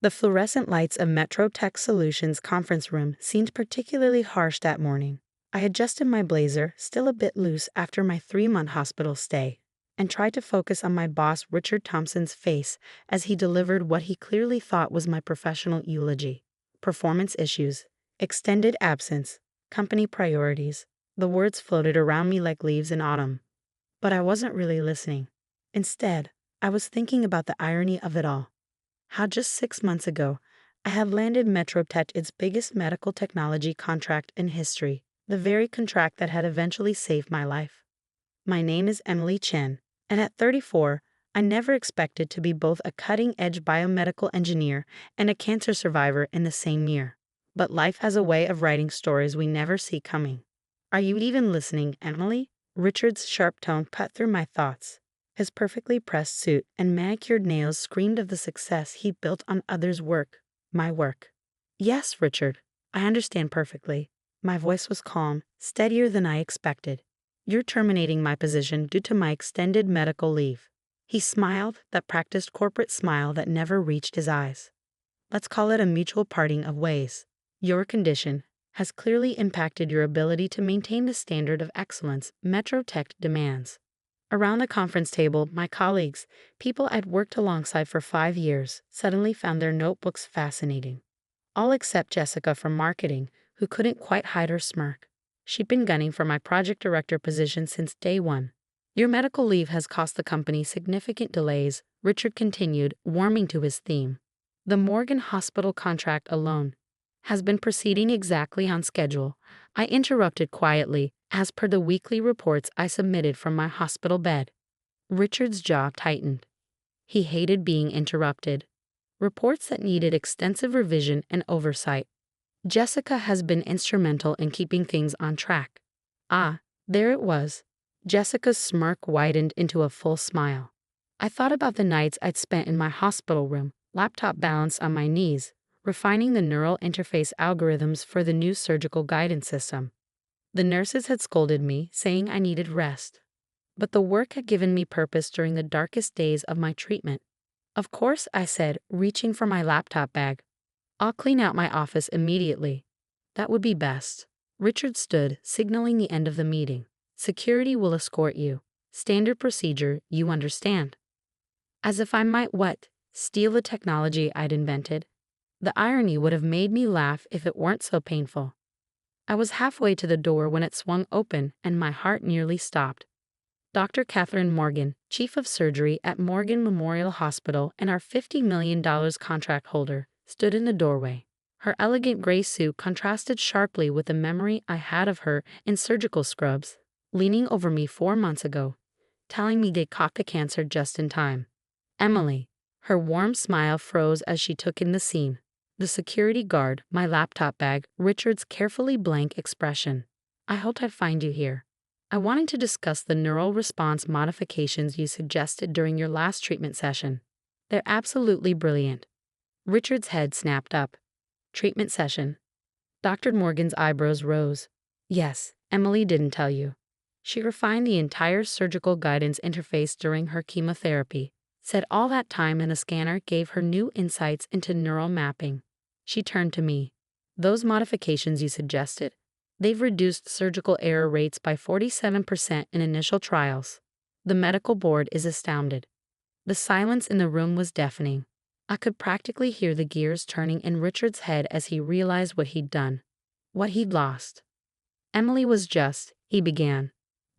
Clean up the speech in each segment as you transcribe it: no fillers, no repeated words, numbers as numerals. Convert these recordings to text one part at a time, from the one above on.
The fluorescent lights of Metro Tech Solutions conference room seemed particularly harsh that morning. I adjusted my blazer, still a bit loose after my 3-month hospital stay, and tried to focus on my boss Richard Thompson's face as he delivered what he clearly thought was my professional eulogy. Performance issues, extended absence, company priorities. The words floated around me like leaves in autumn. But I wasn't really listening. Instead, I was thinking about the irony of it all. How just 6 months ago, I had landed Metrotech its biggest medical technology contract in history, the very contract that had eventually saved my life. My name is Emily Chen, and at 34, I never expected to be both a cutting-edge biomedical engineer and a cancer survivor in the same year. But life has a way of writing stories we never see coming. Are you even listening, Emily? Richard's sharp tone cut through my thoughts. His perfectly pressed suit and manicured nails screamed of the success he'd built on others' work, my work. Yes, Richard, I understand perfectly. My voice was calm, steadier than I expected. You're terminating my position due to my extended medical leave. He smiled, that practiced corporate smile that never reached his eyes. Let's call it a mutual parting of ways. Your condition has clearly impacted your ability to maintain the standard of excellence Metrotech demands. Around the conference table, my colleagues, people I'd worked alongside for 5 years, suddenly found their notebooks fascinating. All except Jessica from marketing, who couldn't quite hide her smirk. She'd been gunning for my project director position since day one. Your medical leave has cost the company significant delays, Richard continued, warming to his theme. The Morgan Hospital contract alone has been proceeding exactly on schedule. I interrupted quietly, as per the weekly reports I submitted from my hospital bed. Richard's jaw tightened. He hated being interrupted. Reports that needed extensive revision and oversight. Jessica has been instrumental in keeping things on track. Ah, there it was. Jessica's smirk widened into a full smile. I thought about the nights I'd spent in my hospital room, laptop balanced on my knees, refining the neural interface algorithms for the new surgical guidance system. The nurses had scolded me, saying I needed rest. But the work had given me purpose during the darkest days of my treatment. Of course, I said, reaching for my laptop bag. I'll clean out my office immediately. That would be best. Richard stood, signaling the end of the meeting. Security will escort you. Standard procedure, you understand. As if I might what? Steal the technology I'd invented? The irony would have made me laugh if it weren't so painful. I was halfway to the door when it swung open and my heart nearly stopped. Dr. Catherine Morgan, Chief of Surgery at Morgan Memorial Hospital and our $50 million contract holder, stood in the doorway. Her elegant gray suit contrasted sharply with the memory I had of her in surgical scrubs, leaning over me 4 months ago, telling me they'd caught the cancer just in time. Emily. Her warm smile froze as she took in the scene. The security guard, my laptop bag, Richard's carefully blank expression. I hoped I'd find you here. I wanted to discuss the neural response modifications you suggested during your last treatment session. They're absolutely brilliant. Richard's head snapped up. Treatment session. Dr. Morgan's eyebrows rose. Yes, Emily didn't tell you. She refined the entire surgical guidance interface during her chemotherapy. Said all that time in the scanner gave her new insights into neural mapping. She turned to me. Those modifications you suggested, they've reduced surgical error rates by 47% in initial trials. The medical board is astounded. The silence in the room was deafening. I could practically hear the gears turning in Richard's head as he realized what he'd done, what he'd lost. Emily was just, he began,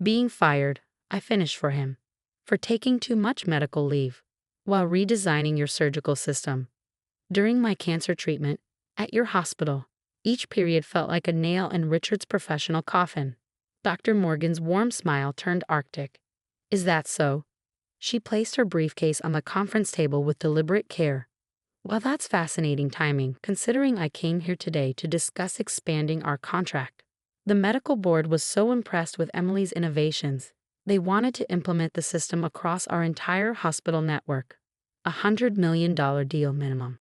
being fired. I finished for him. For taking too much medical leave, while redesigning your surgical system. During my cancer treatment, at your hospital, each period felt like a nail in Richard's professional coffin. Dr. Morgan's warm smile turned arctic. Is that so? She placed her briefcase on the conference table with deliberate care. Well, that's fascinating timing, considering I came here today to discuss expanding our contract. The medical board was so impressed with Emily's innovations. They wanted to implement the system across our entire hospital network. $100 million deal minimum.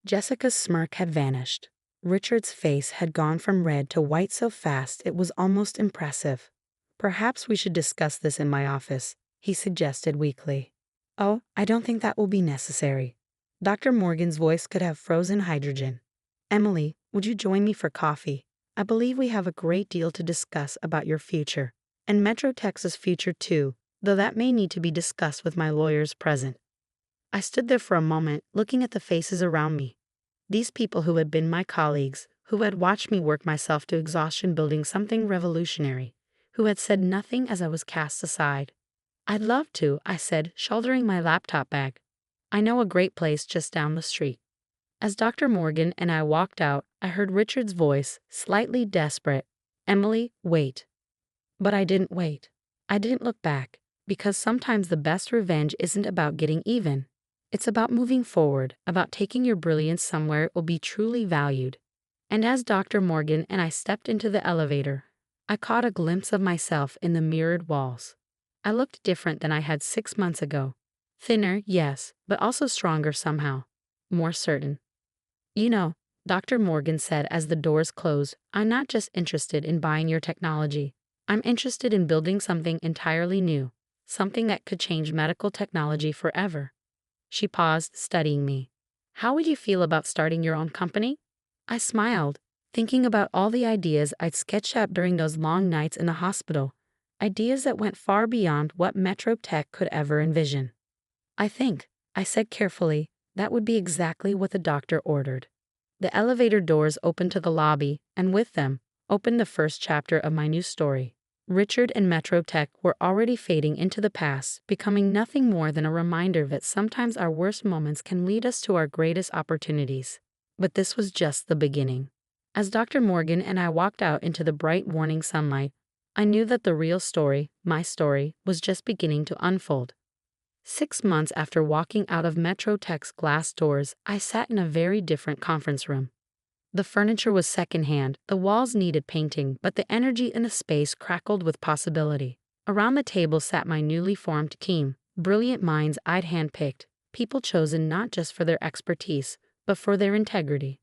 Jessica's smirk had vanished. Richard's face had gone from red to white so fast it was almost impressive. Perhaps we should discuss this in my office, he suggested weakly. Oh, I don't think that will be necessary. Dr. Morgan's voice could have frozen hydrogen. Emily, would you join me for coffee? I believe we have a great deal to discuss about your future, and Metro Tech's future too, though that may need to be discussed with my lawyers present. I stood there for a moment, looking at the faces around me. These people who had been my colleagues, who had watched me work myself to exhaustion building something revolutionary, who had said nothing as I was cast aside. I'd love to, I said, shouldering my laptop bag. I know a great place just down the street. As Dr. Morgan and I walked out, I heard Richard's voice, slightly desperate. Emily, wait. But I didn't wait. I didn't look back, because sometimes the best revenge isn't about getting even. It's about moving forward, about taking your brilliance somewhere it will be truly valued. And as Dr. Morgan and I stepped into the elevator, I caught a glimpse of myself in the mirrored walls. I looked different than I had 6 months ago. Thinner, yes, but also stronger somehow. More certain. You know, Dr. Morgan said as the doors closed, I'm not just interested in buying your technology. I'm interested in building something entirely new, something that could change medical technology forever. She paused, studying me. How would you feel about starting your own company? I smiled, thinking about all the ideas I'd sketched out during those long nights in the hospital, ideas that went far beyond what Metro Tech could ever envision. I think, I said carefully, that would be exactly what the doctor ordered. The elevator doors opened to the lobby, and with them, opened the first chapter of my new story. Richard and Metro Tech were already fading into the past, becoming nothing more than a reminder that sometimes our worst moments can lead us to our greatest opportunities. But this was just the beginning. As Dr. Morgan and I walked out into the bright morning sunlight, I knew that the real story, my story, was just beginning to unfold. 6 months after walking out of Metro Tech's glass doors, I sat in a very different conference room. The furniture was secondhand, the walls needed painting, but the energy in the space crackled with possibility. Around the table sat my newly formed team, brilliant minds I'd handpicked, people chosen not just for their expertise, but for their integrity.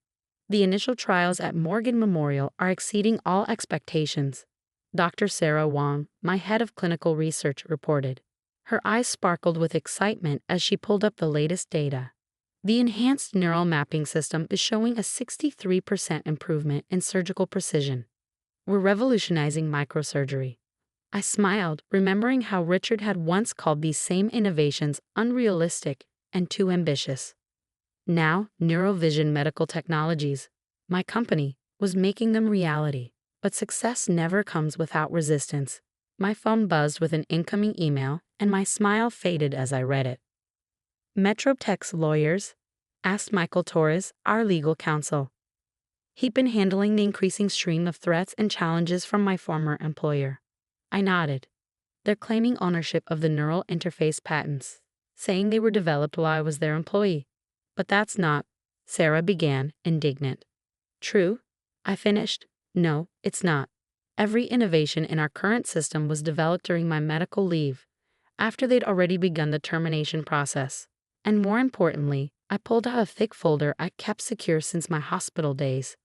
The initial trials at Morgan Memorial are exceeding all expectations, Dr. Sarah Wong, my head of clinical research, reported. Her eyes sparkled with excitement as she pulled up the latest data. The enhanced neural mapping system is showing a 63% improvement in surgical precision. We're revolutionizing microsurgery. I smiled, remembering how Richard had once called these same innovations unrealistic and too ambitious. Now, Neurovision Medical Technologies, my company, was making them reality. But success never comes without resistance. My phone buzzed with an incoming email, and my smile faded as I read it. Metro Tech's lawyers? Asked Michael Torres, our legal counsel. He'd been handling the increasing stream of threats and challenges from my former employer. I nodded. They're claiming ownership of the neural interface patents, saying they were developed while I was their employee. But that's not, Sarah began, indignant. True? I finished. No, it's not. Every innovation in our current system was developed during my medical leave, after they'd already begun the termination process. And more importantly, I pulled out a thick folder I kept secure since my hospital days.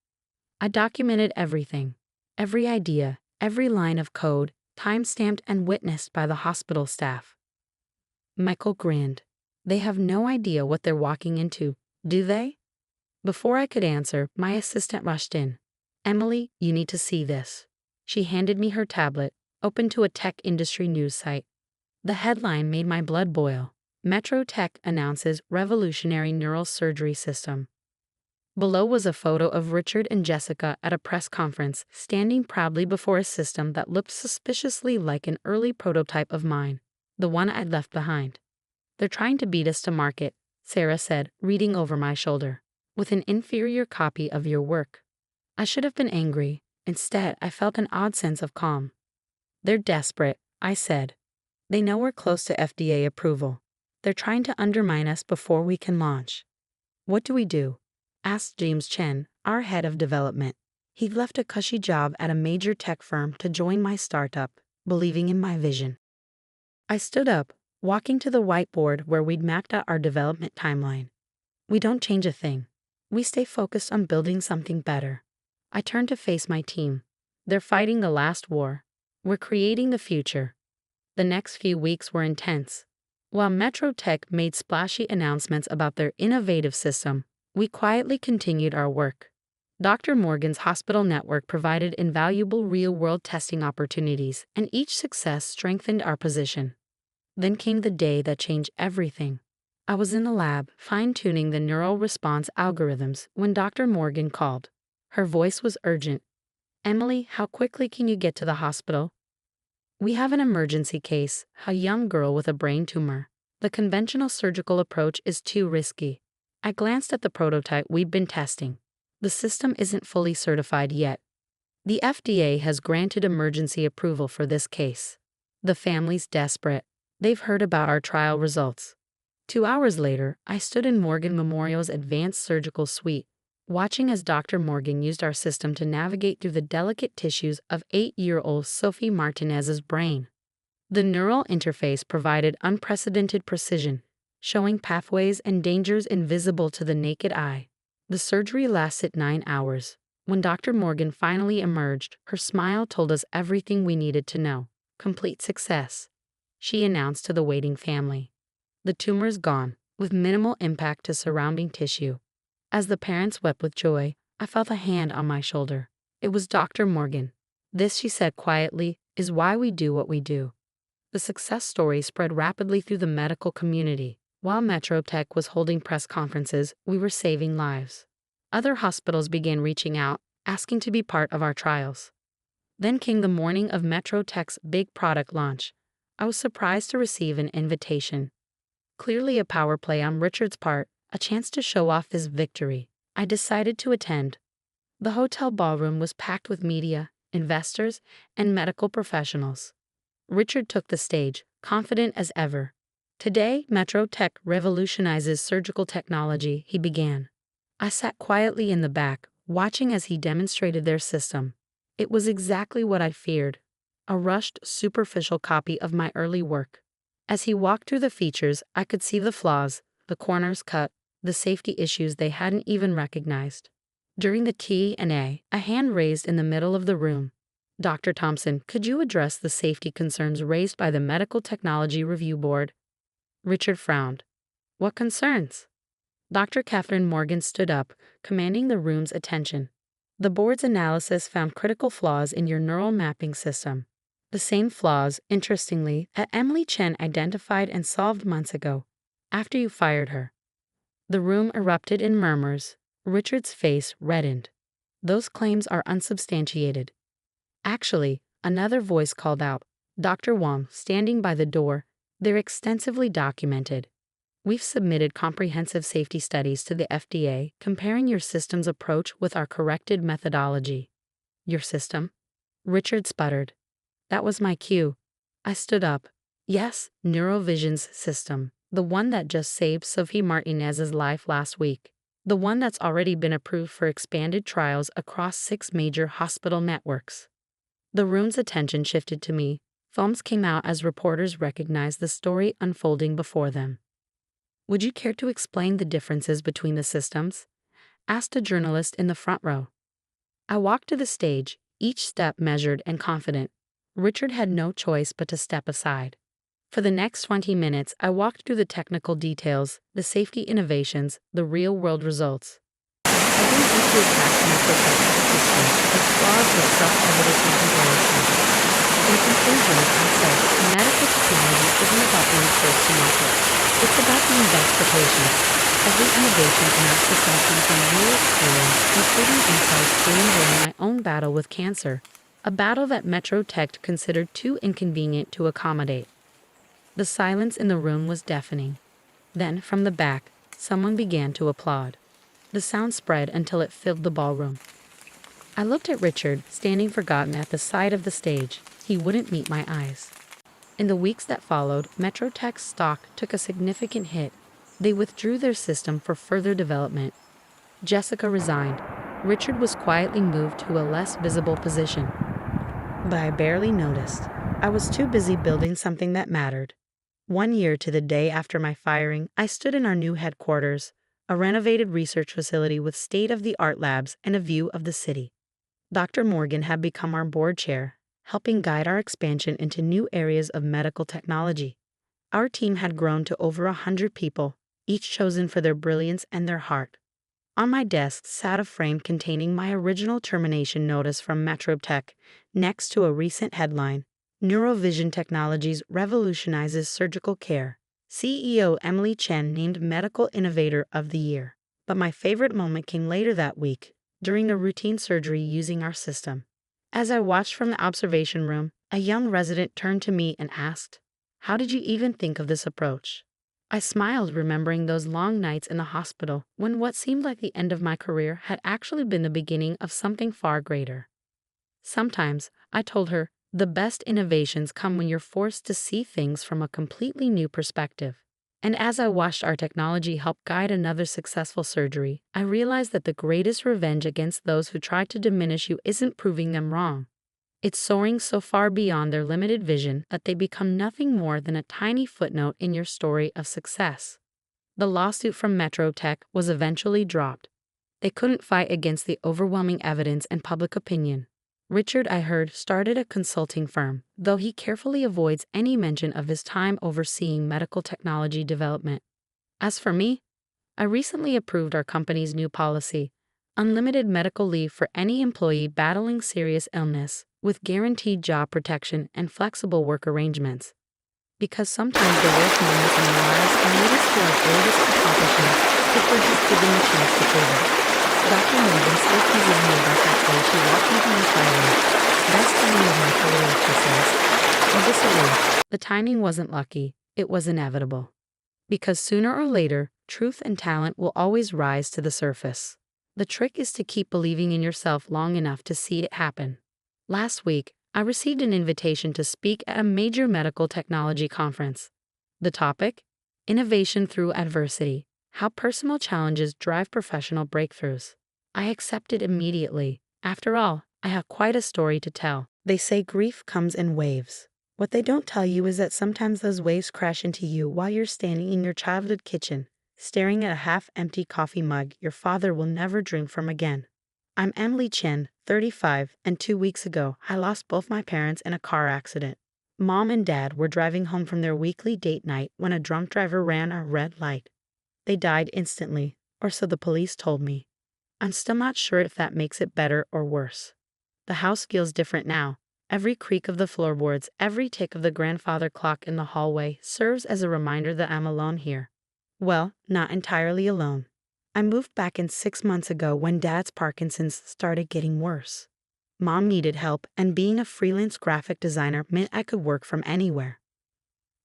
I documented everything, every idea, every line of code, time-stamped and witnessed by the hospital staff. Michael grinned. They have no idea what they're walking into, do they? Before I could answer, my assistant rushed in. Emily, you need to see this. She handed me her tablet, open to a tech industry news site. The headline made my blood boil. Metro Tech announces revolutionary neural surgery system. Below was a photo of Richard and Jessica at a press conference, standing proudly before a system that looked suspiciously like an early prototype of mine, the one I'd left behind. They're trying to beat us to market, Sarah said, reading over my shoulder, with an inferior copy of your work. I should have been angry. Instead, I felt an odd sense of calm. They're desperate, I said. They know we're close to FDA approval. They're trying to undermine us before we can launch. What do we do? Asked James Chen, our head of development. He'd left a cushy job at a major tech firm to join my startup, believing in my vision. I stood up, walking to the whiteboard where we'd mapped out our development timeline. We don't change a thing. We stay focused on building something better. I turned to face my team. They're fighting the last war. We're creating the future. The next few weeks were intense. While MetroTech made splashy announcements about their innovative system, we quietly continued our work. Dr. Morgan's hospital network provided invaluable real-world testing opportunities, and each success strengthened our position. Then came the day that changed everything. I was in the lab, fine-tuning the neural response algorithms, when Dr. Morgan called. Her voice was urgent. "Emily, how quickly can you get to the hospital? We have an emergency case, a young girl with a brain tumor. The conventional surgical approach is too risky." I glanced at the prototype we'd been testing. The system isn't fully certified yet. The FDA has granted emergency approval for this case. The family's desperate. They've heard about our trial results. 2 hours later, I stood in Morgan Memorial's advanced surgical suite, watching as Dr. Morgan used our system to navigate through the delicate tissues of 8-year-old Sophie Martinez's brain. The neural interface provided unprecedented precision, showing pathways and dangers invisible to the naked eye. The surgery lasted 9 hours. When Dr. Morgan finally emerged, her smile told us everything we needed to know. "Complete success," she announced to the waiting family. "The tumor is gone, with minimal impact to surrounding tissue." As the parents wept with joy, I felt a hand on my shoulder. It was Dr. Morgan. "This," she said quietly, "is why we do what we do." The success story spread rapidly through the medical community. While MetroTech was holding press conferences, we were saving lives. Other hospitals began reaching out, asking to be part of our trials. Then came the morning of MetroTech's big product launch. I was surprised to receive an invitation. Clearly a power play on Richard's part, a chance to show off his victory. I decided to attend. The hotel ballroom was packed with media, investors, and medical professionals. Richard took the stage, confident as ever. "Today, MetroTech revolutionizes surgical technology," he began. I sat quietly in the back, watching as he demonstrated their system. It was exactly what I feared, a rushed, superficial copy of my early work. As he walked through the features, I could see the flaws, the corners cut, the safety issues they hadn't even recognized. During the Q&A, a hand raised in the middle of the room. "Dr. Thompson, could you address the safety concerns raised by the Medical Technology Review Board?" Richard frowned. "What concerns?" Dr. Catherine Morgan stood up, commanding the room's attention. "The board's analysis found critical flaws in your neural mapping system. The same flaws, interestingly, that Emily Chen identified and solved months ago, after you fired her." The room erupted in murmurs. Richard's face reddened. "Those claims are unsubstantiated." "Actually," another voice called out, Dr. Wong, standing by the door, "they're extensively documented. We've submitted comprehensive safety studies to the FDA comparing your system's approach with our corrected methodology." "Your system?" Richard sputtered. That was my cue. I stood up. "Yes, Neurovision's system. The one that just saved Sophie Martinez's life last week. The one that's already been approved for expanded trials across 6 major hospital networks." The room's attention shifted to me. Foams came out as reporters recognized the story unfolding before them. "Would you care to explain the differences between the systems?" asked a journalist in the front row. I walked to the stage, each step measured and confident. Richard had no choice but to step aside. For the next 20 minutes, I walked through the technical details, the safety innovations, the real-world results. I didn't need to attack MetroTech's system, its flaws were self-evident in comparison. In conclusion, I said, medical technology isn't about being first to market. It's about the investigation. Every innovation in our system comes from real experience, including insights gained during my own battle with cancer, a battle that MetroTech considered too inconvenient to accommodate. The silence in the room was deafening. Then, from the back, someone began to applaud. The sound spread until it filled the ballroom. I looked at Richard, standing forgotten at the side of the stage. He wouldn't meet my eyes. In the weeks that followed, MetroTech's stock took a significant hit. They withdrew their system for further development. Jessica resigned. Richard was quietly moved to a less visible position. But I barely noticed. I was too busy building something that mattered. 1 year to the day after my firing, I stood in our new headquarters, a renovated research facility with state-of-the-art labs and a view of the city. Dr. Morgan had become our board chair, helping guide our expansion into new areas of medical technology. Our team had grown to over 100 people, each chosen for their brilliance and their heart. On my desk sat a frame containing my original termination notice from MetroTech, next to a recent headline: Neurovision Technologies Revolutionizes Surgical Care. CEO Emily Chen named Medical Innovator of the Year. But my favorite moment came later that week, during a routine surgery using our system. As I watched from the observation room, a young resident turned to me and asked, "How did you even think of this approach?" I smiled, remembering those long nights in the hospital when what seemed like the end of my career had actually been the beginning of something far greater. Sometimes, I told her, the best innovations come when you're forced to see things from a completely new perspective. And as I watched our technology help guide another successful surgery, I realized that the greatest revenge against those who try to diminish you isn't proving them wrong. It's soaring so far beyond their limited vision that they become nothing more than a tiny footnote in your story of success. The lawsuit from MetroTech was eventually dropped. They couldn't fight against the overwhelming evidence and public opinion. Richard, I heard, started a consulting firm, though he carefully avoids any mention of his time overseeing medical technology development. As for me, I recently approved our company's new policy: unlimited medical leave for any employee battling serious illness, with guaranteed job protection and flexible work arrangements. Because sometimes the worst moments in our lives are made us feel our greatest accomplishments if we're just given the chance to prove it. Dr. Morgan still teases me about that day she walked into my silence. Best timing of my career, she says. I disagree. The timing wasn't lucky, it was inevitable. Because sooner or later, truth and talent will always rise to the surface. The trick is to keep believing in yourself long enough to see it happen. Last week, I received an invitation to speak at a major medical technology conference. The topic? Innovation through adversity: how personal challenges drive professional breakthroughs. I accepted immediately. After all, I have quite a story to tell. They say grief comes in waves. What they don't tell you is that sometimes those waves crash into you while you're standing in your childhood kitchen, staring at a half-empty coffee mug your father will never drink from again. I'm Emily Chen, 35, and 2 weeks ago, I lost both my parents in a car accident. Mom and Dad were driving home from their weekly date night when a drunk driver ran a red light. They died instantly, or so the police told me. I'm still not sure if that makes it better or worse. The house feels different now. Every creak of the floorboards, every tick of the grandfather clock in the hallway serves as a reminder that I'm alone here. Well, not entirely alone. I moved back in 6 months ago when Dad's Parkinson's started getting worse. Mom needed help, and being a freelance graphic designer meant I could work from anywhere.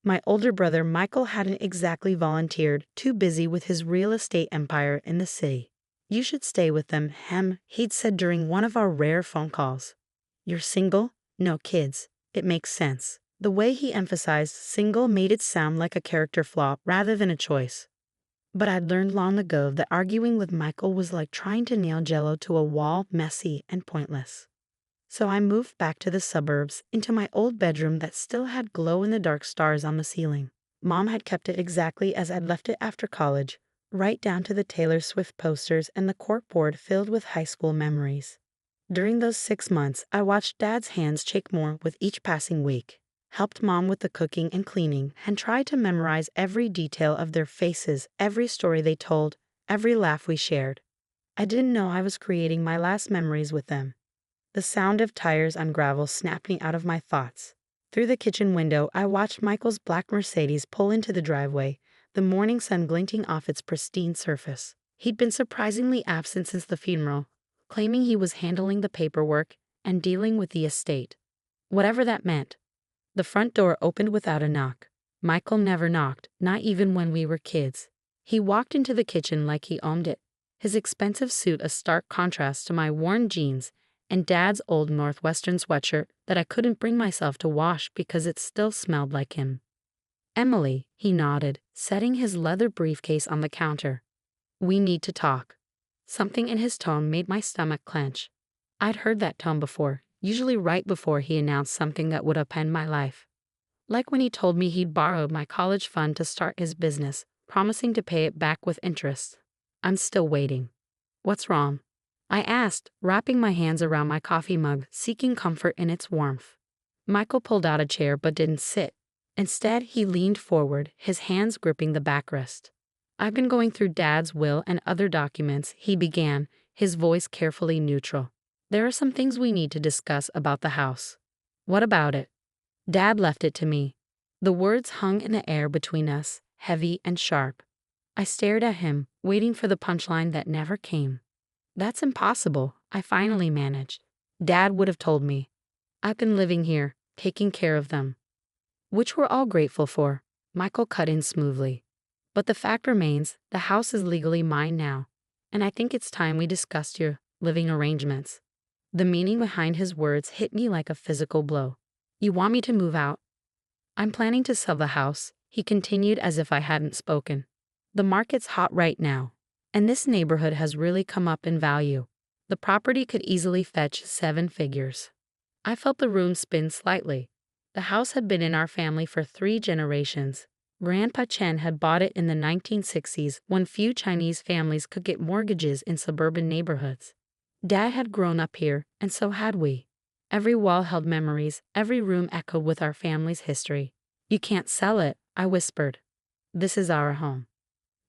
My older brother Michael hadn't exactly volunteered, too busy with his real estate empire in the city. "You should stay with them, he'd said during one of our rare phone calls. "You're single? No kids. It makes sense." The way he emphasized single made it sound like a character flaw rather than a choice. But I'd learned long ago that arguing with Michael was like trying to nail Jell-O to a wall, messy and pointless. So I moved back to the suburbs, into my old bedroom that still had glow-in-the-dark stars on the ceiling. Mom had kept it exactly as I'd left it after college, right down to the Taylor Swift posters and the corkboard filled with high school memories. During those 6 months, I watched Dad's hands shake more with each passing week, helped Mom with the cooking and cleaning, and tried to memorize every detail of their faces, every story they told, every laugh we shared. I didn't know I was creating my last memories with them. The sound of tires on gravel snapped me out of my thoughts. Through the kitchen window, I watched Michael's black Mercedes pull into the driveway, the morning sun glinting off its pristine surface. He'd been surprisingly absent since the funeral, claiming he was handling the paperwork and dealing with the estate. Whatever that meant. The front door opened without a knock. Michael never knocked, not even when we were kids. He walked into the kitchen like he owned it, his expensive suit a stark contrast to my worn jeans and Dad's old Northwestern sweatshirt that I couldn't bring myself to wash because it still smelled like him. "Emily," he nodded, setting his leather briefcase on the counter. "We need to talk." Something in his tone made my stomach clench. I'd heard that tone before, usually right before he announced something that would upend my life. Like when he told me he'd borrowed my college fund to start his business, promising to pay it back with interest. I'm still waiting. "What's wrong?" I asked, wrapping my hands around my coffee mug, seeking comfort in its warmth. Michael pulled out a chair but didn't sit. Instead, he leaned forward, his hands gripping the backrest. I've been going through Dad's will and other documents, he began, his voice carefully neutral. There are some things we need to discuss about the house. What about it? Dad left it to me. The words hung in the air between us, heavy and sharp. I stared at him, waiting for the punchline that never came. That's impossible, I finally managed. Dad would have told me. I've been living here, taking care of them. Which we're all grateful for, Michael cut in smoothly. But the fact remains, the house is legally mine now, and I think it's time we discussed your living arrangements. The meaning behind his words hit me like a physical blow. You want me to move out? I'm planning to sell the house, he continued as if I hadn't spoken. The market's hot right now, and this neighborhood has really come up in value. The property could easily fetch 7 figures. I felt the room spin slightly. The house had been in our family for 3 generations. Grandpa Chen had bought it in the 1960s when few Chinese families could get mortgages in suburban neighborhoods. Dad had grown up here, and so had we. Every wall held memories, every room echoed with our family's history. You can't sell it, I whispered. This is our home.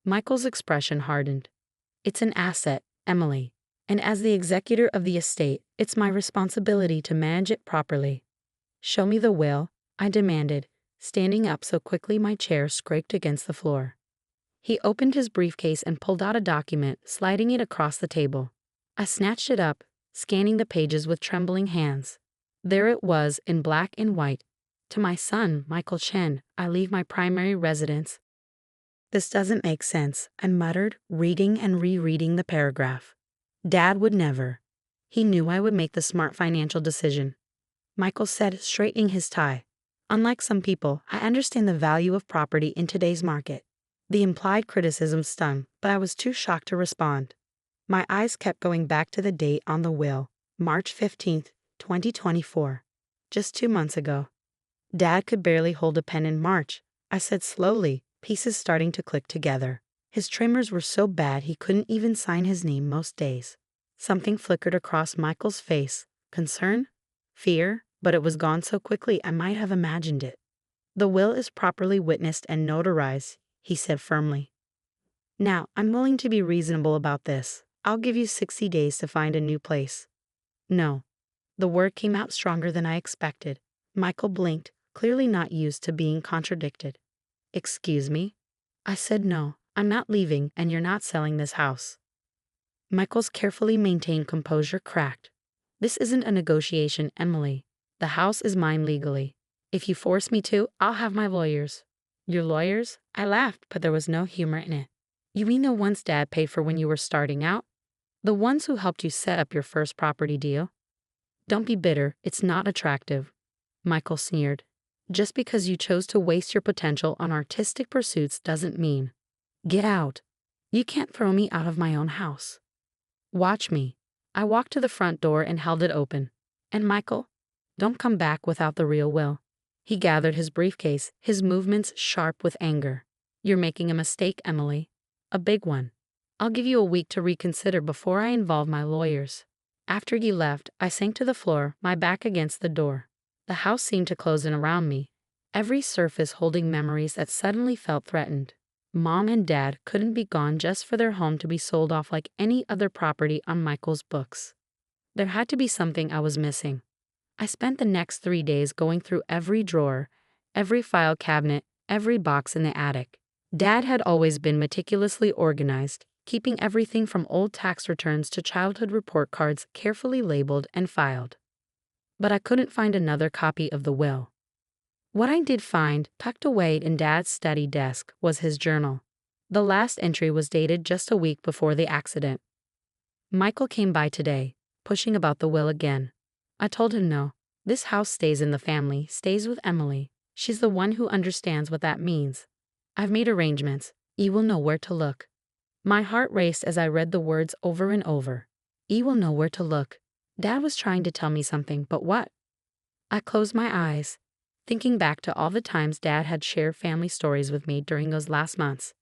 Michael's expression hardened. It's an asset, Emily, and as the executor of the estate, it's my responsibility to manage it properly. Show me the will, I demanded, standing up so quickly my chair scraped against the floor. He opened his briefcase and pulled out a document, sliding it across the table. I snatched it up, scanning the pages with trembling hands. There it was, in black and white. To my son, Michael Chen, I leave my primary residence. This doesn't make sense, I muttered, reading and rereading the paragraph. Dad would never. He knew I would make the smart financial decision. Michael said, straightening his tie. Unlike some people, I understand the value of property in today's market. The implied criticism stung, but I was too shocked to respond. My eyes kept going back to the date on the will, March 15, 2024. Just 2 months ago. Dad could barely hold a pen in March, I said slowly, pieces starting to click together. His tremors were so bad he couldn't even sign his name most days. Something flickered across Michael's face. Concern? Fear? But it was gone so quickly I might have imagined it. The will is properly witnessed and notarized, he said firmly. Now, I'm willing to be reasonable about this. I'll give you 60 days to find a new place. No. The word came out stronger than I expected. Michael blinked, clearly not used to being contradicted. Excuse me? I said no, I'm not leaving and you're not selling this house. Michael's carefully maintained composure cracked. This isn't a negotiation, Emily. The house is mine legally. If you force me to, I'll have my lawyers. Your lawyers? I laughed, but there was no humor in it. You mean the ones Dad paid for when you were starting out? The ones who helped you set up your first property deal? Don't be bitter, it's not attractive. Michael sneered. Just because you chose to waste your potential on artistic pursuits doesn't mean. Get out. You can't throw me out of my own house. Watch me. I walked to the front door and held it open. And Michael, don't come back without the real will. He gathered his briefcase, his movements sharp with anger. You're making a mistake, Emily. A big one. I'll give you a week to reconsider before I involve my lawyers. After he left, I sank to the floor, my back against the door. The house seemed to close in around me, every surface holding memories that suddenly felt threatened. Mom and Dad couldn't be gone just for their home to be sold off like any other property on Michael's books. There had to be something I was missing. I spent the next 3 days going through every drawer, every file cabinet, every box in the attic. Dad had always been meticulously organized, keeping everything from old tax returns to childhood report cards carefully labeled and filed. But I couldn't find another copy of the will. What I did find, tucked away in Dad's study desk, was his journal. The last entry was dated just a week before the accident. Michael came by today, pushing about the will again. I told him no. This house stays in the family, stays with Emily. She's the one who understands what that means. I've made arrangements. You will know where to look. My heart raced as I read the words over and over. You will know where to look. Dad was trying to tell me something, but what? I closed my eyes, thinking back to all the times Dad had shared family stories with me during those last months.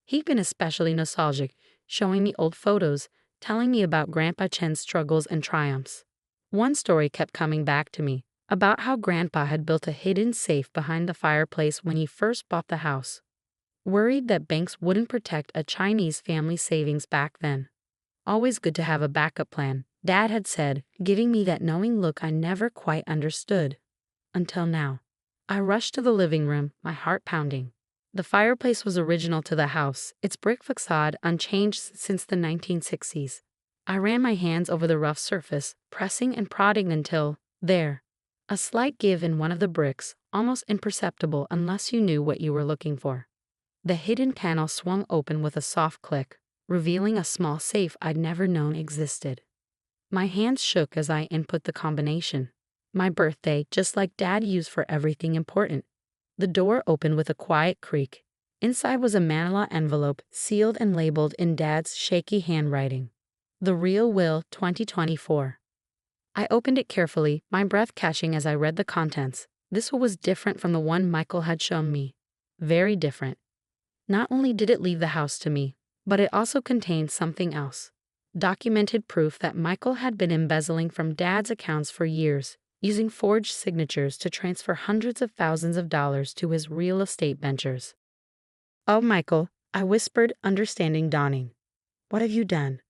He'd been especially nostalgic, showing me old photos, telling me about Grandpa Chen's struggles and triumphs. One story kept coming back to me, about how Grandpa had built a hidden safe behind the fireplace when he first bought the house, worried that banks wouldn't protect a Chinese family savings back then. Always good to have a backup plan, Dad had said, giving me that knowing look I never quite understood. Until now. I rushed to the living room, my heart pounding. The fireplace was original to the house, its brick facade unchanged since the 1960s. I ran my hands over the rough surface, pressing and prodding until, there. A slight give in one of the bricks, almost imperceptible unless you knew what you were looking for. The hidden panel swung open with a soft click, revealing a small safe I'd never known existed. My hands shook as I input the combination. My birthday, just like Dad used for everything important. The door opened with a quiet creak. Inside was a manila envelope, sealed and labeled in Dad's shaky handwriting. The Real Will 2024. I opened it carefully, my breath catching as I read the contents. This one was different from the one Michael had shown me. Very different. Not only did it leave the house to me, but it also contained something else. Documented proof that Michael had been embezzling from Dad's accounts for years, using forged signatures to transfer hundreds of thousands of dollars to his real estate ventures. "Oh, Michael," I whispered, understanding dawning. "What have you done?"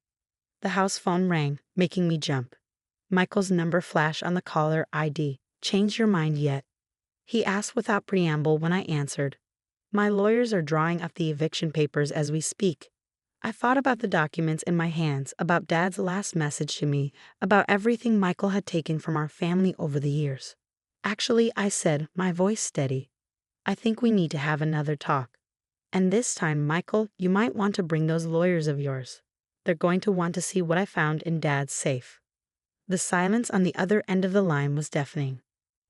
The house phone rang, making me jump. Michael's number flashed on the caller ID. "Changed your mind yet?" he asked without preamble when I answered. "My lawyers are drawing up the eviction papers as we speak." I thought about the documents in my hands, about Dad's last message to me, about everything Michael had taken from our family over the years. "Actually," I said, my voice steady, "I think we need to have another talk. And this time, Michael, you might want to bring those lawyers of yours. They're going to want to see what I found in Dad's safe." The silence on the other end of the line was deafening.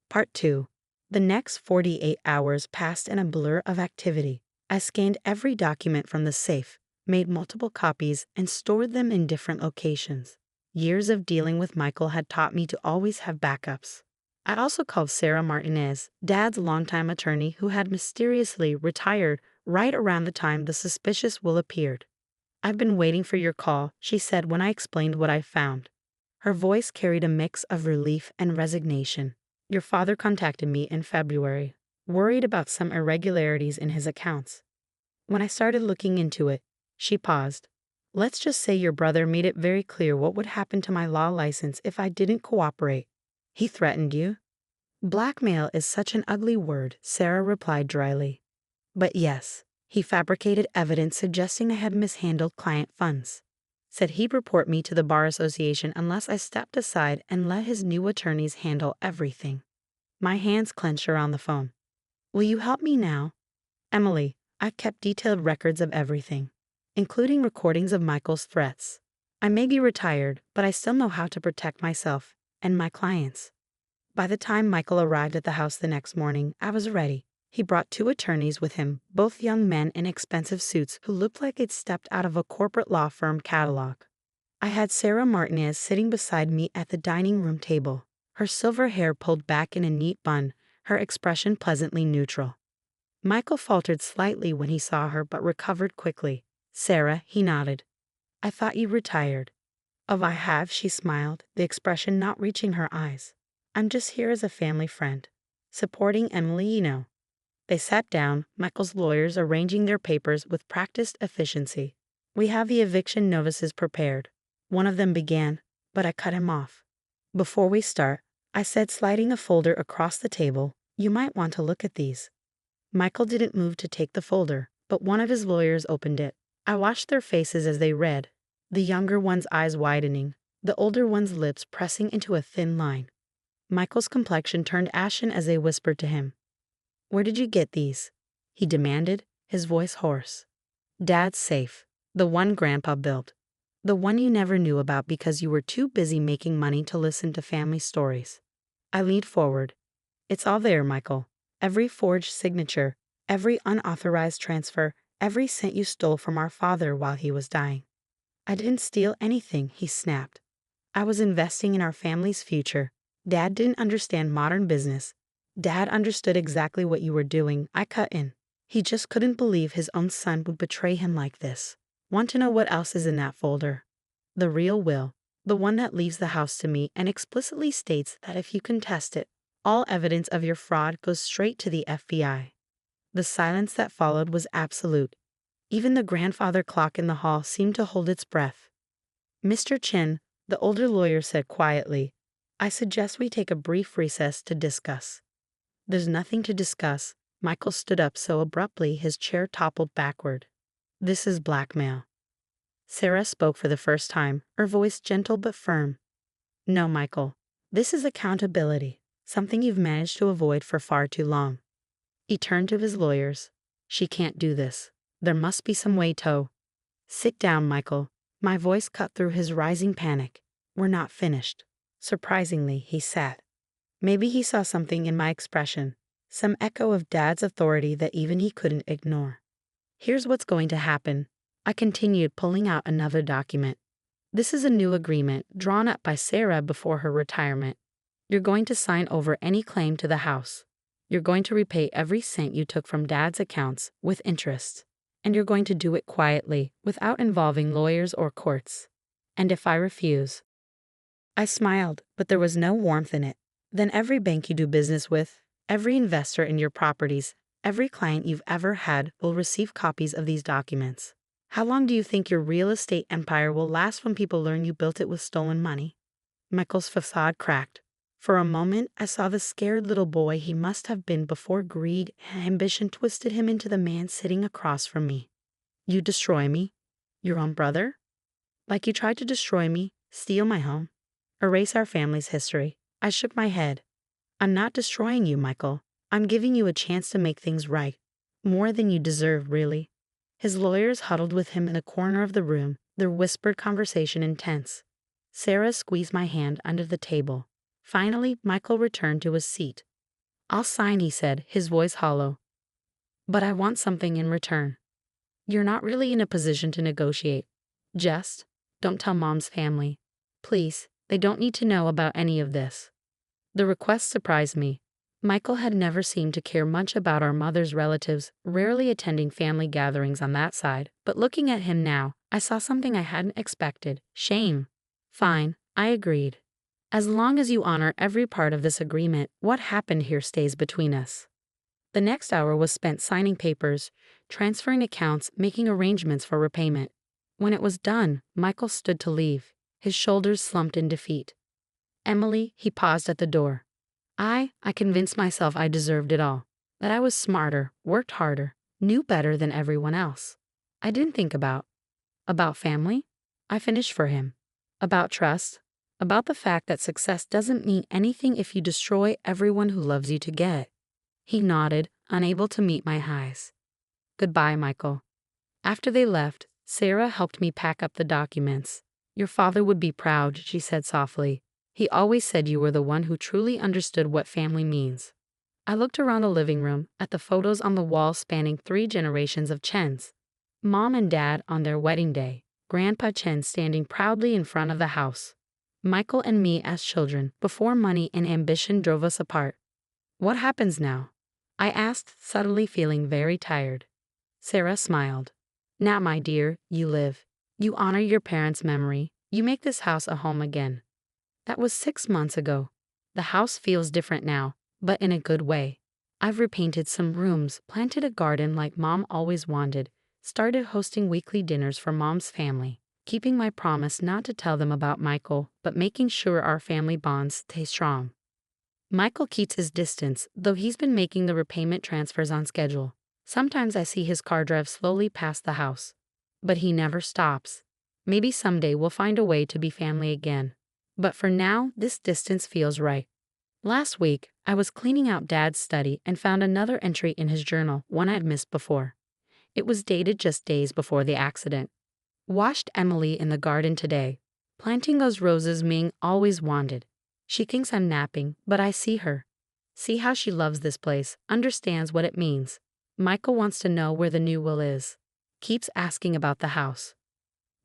Part 2. The next 48 hours passed in a blur of activity. I scanned every document from the safe, made multiple copies, and stored them in different locations. Years of dealing with Michael had taught me to always have backups. I also called Sarah Martinez, Dad's longtime attorney who had mysteriously retired right around the time the suspicious will appeared. "I've been waiting for your call," she said when I explained what I found. Her voice carried a mix of relief and resignation. "Your father contacted me in February, worried about some irregularities in his accounts. When I started looking into it," she paused. "Let's just say your brother made it very clear what would happen to my law license if I didn't cooperate." "He threatened you?" "Blackmail is such an ugly word," Sarah replied dryly. "But yes, he fabricated evidence suggesting I had mishandled client funds. Said he'd report me to the Bar Association unless I stepped aside and let his new attorneys handle everything." My hands clenched around the phone. "Will you help me now?" "Emily, I've kept detailed records of everything, including recordings of Michael's threats. I may be retired, but I still know how to protect myself and my clients." By the time Michael arrived at the house the next morning, I was ready. He brought 2 attorneys with him, both young men in expensive suits who looked like they'd stepped out of a corporate law firm catalog. I had Sarah Martinez sitting beside me at the dining room table, her silver hair pulled back in a neat bun, her expression pleasantly neutral. Michael faltered slightly when he saw her but recovered quickly. "Sarah," he nodded. "I thought you retired." "Oh, I have," she smiled, the expression not reaching her eyes. "I'm just here as a family friend, supporting Emily, you know." They sat down, Michael's lawyers arranging their papers with practiced efficiency. "We have the eviction notices prepared," one of them began, but I cut him off. "Before we start," I said, sliding a folder across the table, "you might want to look at these." Michael didn't move to take the folder, but one of his lawyers opened it. I watched their faces as they read, the younger one's eyes widening, the older one's lips pressing into a thin line. Michael's complexion turned ashen as they whispered to him. "Where did you get these?" he demanded, his voice hoarse. "Dad's safe, the one Grandpa built. The one you never knew about because you were too busy making money to listen to family stories." I leaned forward. "It's all there, Michael. Every forged signature, every unauthorized transfer, every cent you stole from our father while he was dying." "I didn't steal anything," he snapped. "I was investing in our family's future. Dad didn't understand modern business. Dad understood exactly what you were doing." I cut in. He just couldn't believe his own son would betray him like this. "Want to know what else is in that folder?" "The real will, the one that leaves the house to me and explicitly states that if you contest it, All evidence of your fraud goes straight to the FBI. The silence that followed was absolute. Even the grandfather clock in the hall seemed to hold its breath. Mr. Chin, the older lawyer said quietly, I suggest we take a brief recess to discuss. There's nothing to discuss. Michael stood up so abruptly his chair toppled backward. This is blackmail. Sarah spoke for the first time, her voice gentle but firm. No, Michael. This is accountability, something you've managed to avoid for far too long. He turned to his lawyers. She can't do this. There must be some way to. Sit down, Michael. My voice cut through his rising panic. We're not finished. Surprisingly, he sat. Maybe he saw something in my expression, some echo of Dad's authority that even he couldn't ignore. Here's what's going to happen. I continued, pulling out another document. This is a new agreement drawn up by Sarah before her retirement. You're going to sign over any claim to the house. You're going to repay every cent you took from Dad's accounts with interest. And you're going to do it quietly, without involving lawyers or courts. And if I refuse? I smiled, but there was no warmth in it. Then every bank you do business with, every investor in your properties, every client you've ever had will receive copies of these documents. How long do you think your real estate empire will last when people learn you built it with stolen money? Michael's facade cracked. For a moment, I saw the scared little boy he must have been before greed and ambition twisted him into the man sitting across from me. You destroy me? Your own brother? Like you tried to destroy me, steal my home, erase our family's history. I shook my head. I'm not destroying you, Michael. I'm giving you a chance to make things right. More than you deserve, really. His lawyers huddled with him in a corner of the room, their whispered conversation intense. Sarah squeezed my hand under the table. Finally, Michael returned to his seat. I'll sign, he said, his voice hollow. But I want something in return. You're not really in a position to negotiate. Just don't tell Mom's family. Please, they don't need to know about any of this. The request surprised me. Michael had never seemed to care much about our mother's relatives, rarely attending family gatherings on that side, but looking at him now, I saw something I hadn't expected. Shame. Fine, I agreed. As long as you honor every part of this agreement, what happened here stays between us. The next hour was spent signing papers, transferring accounts, making arrangements for repayment. When it was done, Michael stood to leave, his shoulders slumped in defeat. Emily, he paused at the door. I convinced myself I deserved it all, that I was smarter, worked harder, knew better than everyone else. I didn't think about family. I finished for him. About trust. About the fact that success doesn't mean anything if you destroy everyone who loves you to get it. He nodded, unable to meet my eyes. Goodbye, Michael. After they left, Sarah helped me pack up the documents. Your father would be proud, she said softly. He always said you were the one who truly understood what family means. I looked around the living room, at the photos on the wall spanning 3 generations of Chens. Mom and Dad on their wedding day, Grandpa Chen standing proudly in front of the house. Michael and me as children, before money and ambition drove us apart. What happens now? I asked, suddenly feeling very tired. Sarah smiled. Now, my dear, you live. You honor your parents' memory. You make this house a home again. That was 6 months ago. The house feels different now, but in a good way. I've repainted some rooms, planted a garden like Mom always wanted, started hosting weekly dinners for Mom's family, keeping my promise not to tell them about Michael, but making sure our family bonds stay strong. Michael keeps his distance, though he's been making the repayment transfers on schedule. Sometimes I see his car drive slowly past the house. But he never stops. Maybe someday we'll find a way to be family again. But for now, this distance feels right. Last week, I was cleaning out Dad's study and found another entry in his journal, one I'd missed before. It was dated just days before the accident. Washed Emily in the garden today, planting those roses Ming always wanted. She thinks I'm napping, but I see her. See how she loves this place, understands what it means. Michael wants to know where the new will is. Keeps asking about the house.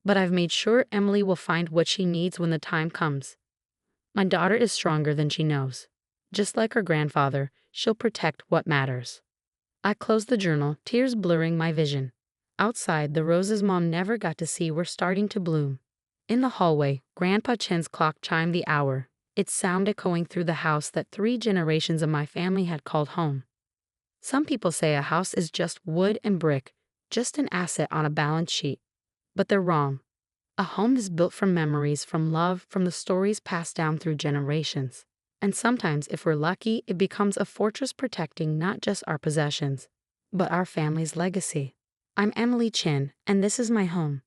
But I've made sure Emily will find what she needs when the time comes. My daughter is stronger than she knows. Just like her grandfather, she'll protect what matters. I closed the journal, tears blurring my vision. Outside, the roses Mom never got to see were starting to bloom. In the hallway, Grandpa Chen's clock chimed the hour. its sound echoing through the house that 3 generations of my family had called home. Some people say a house is just wood and brick, just an asset on a balance sheet. But they're wrong. A home is built from memories, from love, from the stories passed down through generations. And sometimes, if we're lucky, it becomes a fortress protecting not just our possessions, but our family's legacy. I'm Emily Chin, and this is my home.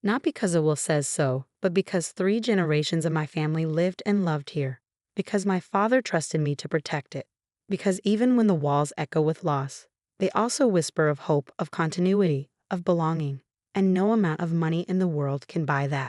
Not because a will says so, but because 3 generations of my family lived and loved here. Because my father trusted me to protect it. Because even when the walls echo with loss, they also whisper of hope, of continuity, of belonging. And no amount of money in the world can buy that.